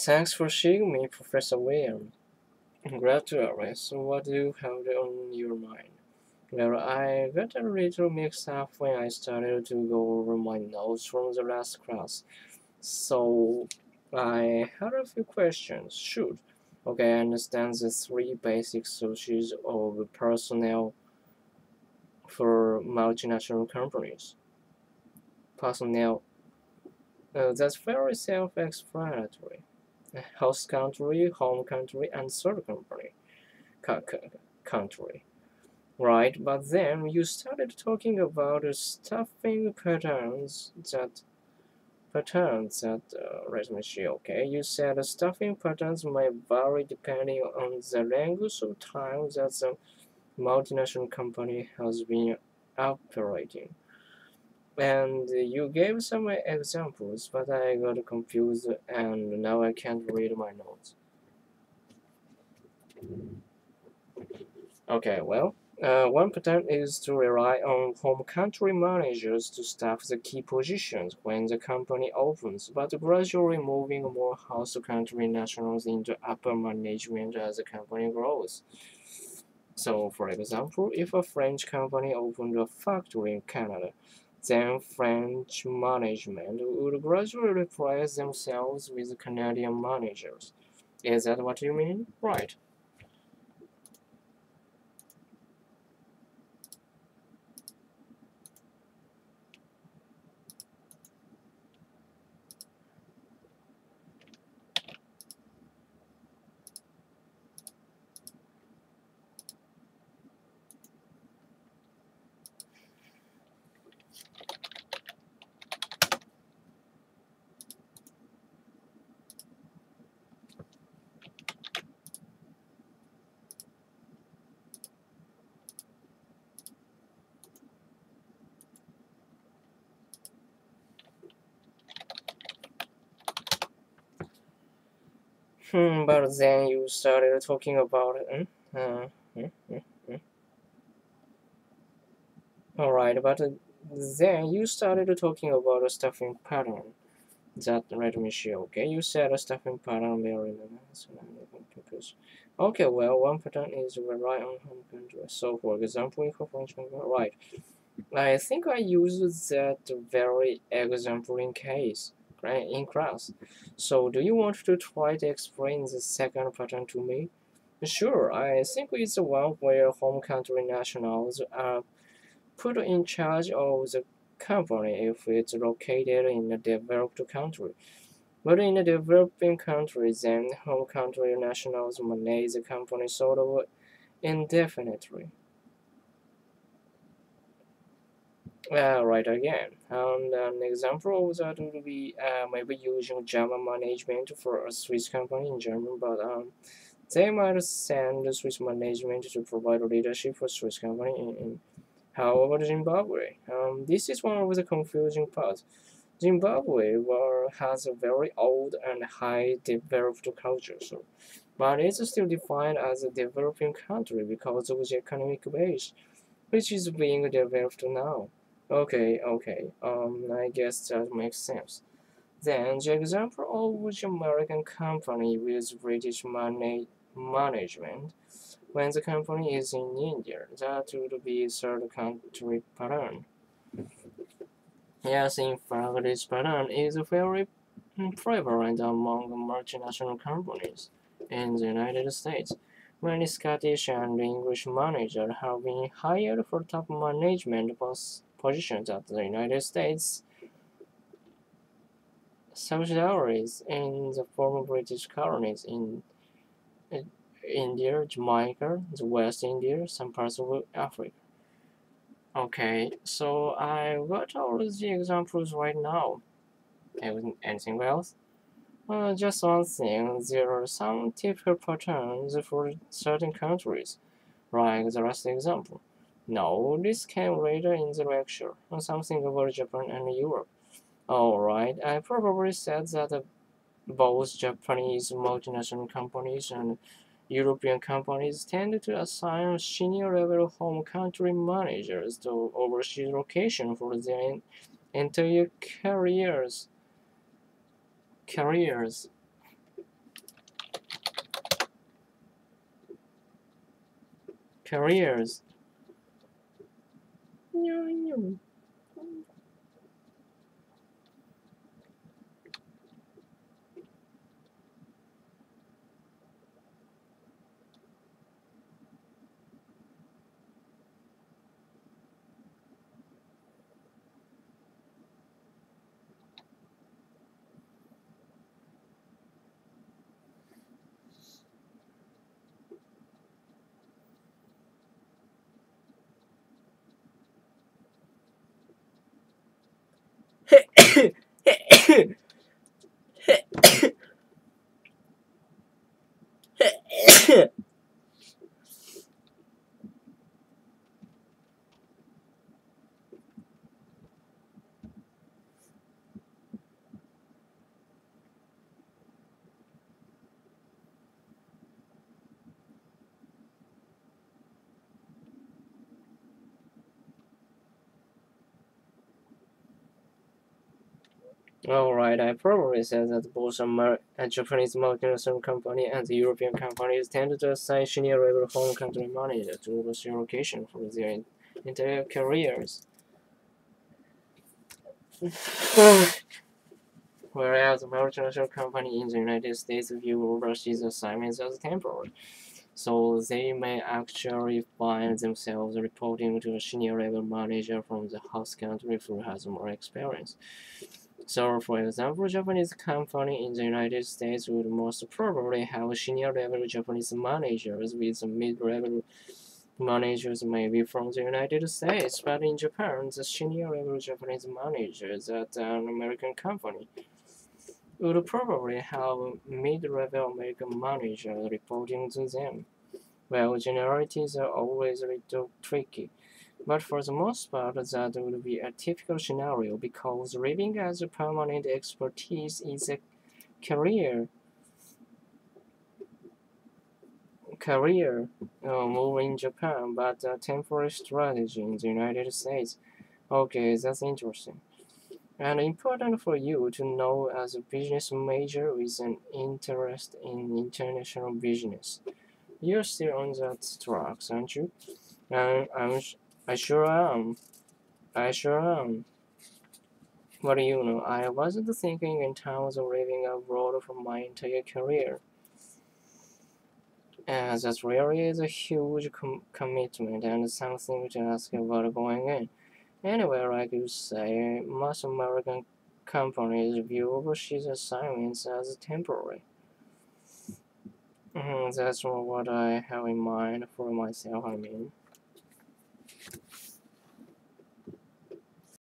Thanks for seeing me, Professor William. Glad to arrive. So what do you have on your mind? Well, I got a little mixed up when I started to go over my notes from the last class. So I had a few questions. Shoot. Okay, I understand the three basic sources of personnel for multinational companies. Personnel. That's very self-explanatory. Host country, home country, and third company. Country. Right, but then you started talking about stuffing let me see, okay? You said stuffing patterns may vary depending on the length of time that the multinational company has been operating. And you gave some examples, but I got confused and now I can't read my notes. Okay, well, one pattern is to rely on home country managers to staff the key positions when the company opens, but gradually moving more host country nationals into upper management as the company grows. So, for example, if a French company opened a factory in Canada, then French management would gradually replace themselves with Canadian managers. Is that what you mean? Right. But then you started talking about it. Hmm, hmm, hmm. All right, but then you started talking about a stuffing pattern. That let me see. Okay, you said a stuffing pattern very nice. Okay, well, one pattern is rely on home country. So, for example, if a French country, right? I think I used that very example in case in class. So, do you want to try to explain the second pattern to me? Sure, I think it's the one where home country nationals are put in charge of the company if it's located in a developed country. But in a developing country, then home country nationals manage the company sort of indefinitely. Right again. And an example of that would be maybe using Java management for a Swiss company in German, but they might send the Swiss management to provide leadership for Swiss company in how about Zimbabwe? This is one of the confusing parts. Zimbabwe has a very old and high developed culture, but it's still defined as a developing country because of the economic base, which is being developed now. Okay, I guess that makes sense. Then the example of the American company with British management, when the company is in India, that would be third country pattern. Yes, in fact, this pattern is very prevalent among multinational companies in the United States. Many Scottish and English managers have been hired for top management positions at the United States subsidiaries in the former British colonies in uh, India, Jamaica, the West Indies, some parts of Africa. Okay, so I got all the examples right now. Anything else? Just one thing, there are some typical patterns for certain countries, like the last example. No, this came later in the lecture, something about Japan and Europe. Alright, I probably said that both Japanese multinational companies and European companies tend to assign senior level home country managers to oversee location for their entire careers. careers. Alright, I probably said that both a Japanese multinational company and the European companies tend to assign senior level home country manager to oversee location for their entire careers. Whereas a multinational company in the United States view overseas assignments as temporary, so they may actually find themselves reporting to a senior level manager from the host country who has more experience. So, for example, Japanese company in the United States would most probably have senior level Japanese managers, with mid-level managers maybe from the United States. But in Japan, the senior level Japanese managers at an American company would probably have mid-level American managers reporting to them. Well, generalities are always a little tricky. But for the most part, that would be a typical scenario because living as a permanent expertise is a career move in Japan, but a temporary strategy in the United States. Okay, that's interesting. And important for you to know as a business major with an interest in international business. You're still on that track, aren't you? And I sure am. I sure am. But you know, I wasn't thinking in terms of living abroad for my entire career. And that really is a huge commitment and something to ask about going in. Anyway, like you say, most American companies view overseas assignments as temporary. That's what I have in mind for myself, I mean.